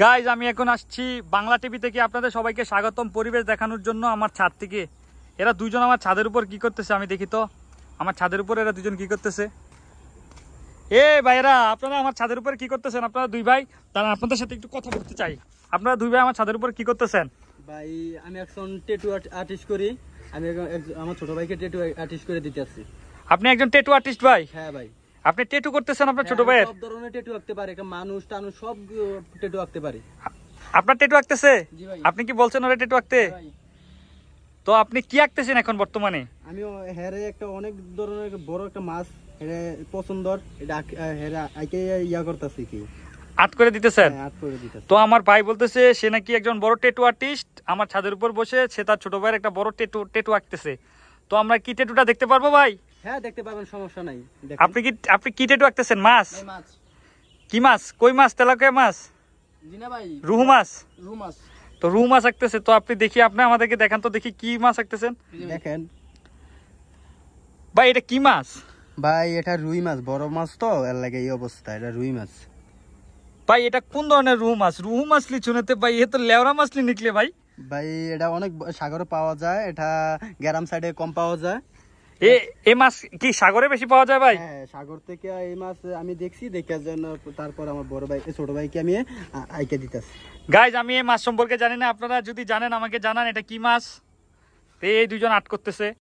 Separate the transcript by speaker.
Speaker 1: Guys আমি এখন আসছি বাংলা টিভি থেকে, আপনাদের সবাইকে স্বাগতম পরিবেশ দেখানোর জন্য আমার ছাদ থেকে। এরা দুজন আমার ছাদের উপর কি করতেছে আমি দেখি তো। আমার ছাদের উপর এরা দুজন কি করতেছে? এ ভাইরা, আপনারা আমার ছাদের উপর কি করতেছেন? আপনারা দুই ভাই, তারা আপনাদের সাথে একটু কথা বলতে চাই। আপনারা দুই ভাই আমার ছাদের উপর কি করতেছেন?
Speaker 2: ভাই আমি একজন ট্যাটু আর্টিস্ট করি। আমি আমার ছোট ভাইকে ট্যাটু আর্টিস্ট করে দিতে আসছি।
Speaker 1: আপনি একজন ট্যাটু আর্টিস্ট ভাই?
Speaker 2: হ্যাঁ ভাই।
Speaker 1: আপনি ট্যাটু করতেছেন আপনার ছোট ভাইয়ের?
Speaker 2: সব ধরনের ট্যাটু আঁকতে পারে, মানুষ টানুষ সব ট্যাটু আঁকতে পারে।
Speaker 1: আপনার ট্যাটু আঁকতেছে?
Speaker 2: জি ভাই।
Speaker 1: আপনি কি বলছেন ওরা ট্যাটু আঁকতে?
Speaker 2: ভাই
Speaker 1: তো আপনি কি আঁকতেছেন এখন বর্তমানে?
Speaker 2: আমি হেরে একটা অনেক ধরনের বড় একটা মাছ হেরে পছন্দর, এটা হেরে আইকে ইয়া করতেছি কি
Speaker 1: আর্ট করে দিতেছেন?
Speaker 2: আর্ট করে দিতেছি।
Speaker 1: তো আমার ভাই বলতেছে সে নাকি একজন বড় ট্যাটু আর্টিস্ট, আমার ছাদের উপর বসে সে তার ছোট ভাইয়ের একটা বড় ট্যাটু আঁকতেছে। তো আমরা কি ট্যাটুটা দেখতে পারবো ভাই?
Speaker 2: হ্যাঁ দেখতে পাবেন, সমস্যা নাই।
Speaker 1: আপনি কি ট্যাটু আঁকতেছেন? মাছ?
Speaker 2: মাছ।
Speaker 1: কি মাছ? কই মাছ? তেলাপিয়া মাছ?
Speaker 2: জি না ভাই,
Speaker 1: রুহু মাছ?
Speaker 2: রুই মাছ।
Speaker 1: তো রুহু মাছ আঁকতেছে। তো আপনি দেখি, আপনি আমাদেরকে দেখান তো দেখি কি মাছ আঁকতেছেন।
Speaker 2: দেখেন
Speaker 1: ভাই এটা কি মাছ?
Speaker 2: ভাই এটা রুই মাছ, বড় মাছ তো এর লাগে এই অবস্থা, এটা রুই মাছ।
Speaker 1: ভাই এটা কোন ধরনের রুহু মাছ? রুহু মাছলি শুনেতে ভাই, এ তো লেওরা মাছলি নিকলে ভাই।
Speaker 2: ভাই এটা অনেক সাগরে পাওয়া যায়, এটা গ্রাম সাইডে কম পাওয়া যায়।
Speaker 1: এ মাছ কি সাগরে বেশি পাওয়া যায় ভাই?
Speaker 2: হ্যাঁ সাগর থেকে এই মাছ আমি দেখছি, দেখার জন্য তারপর আমার বড় ভাই ছোট ভাইকে আমি আইকে দিতেছি।
Speaker 1: গাইজ আমি এই মাছ সম্পর্কে জানি না, আপনারা যদি জানেন আমাকে জানান এটা কি মাছ। এই দুজন আর্ট করতেছে।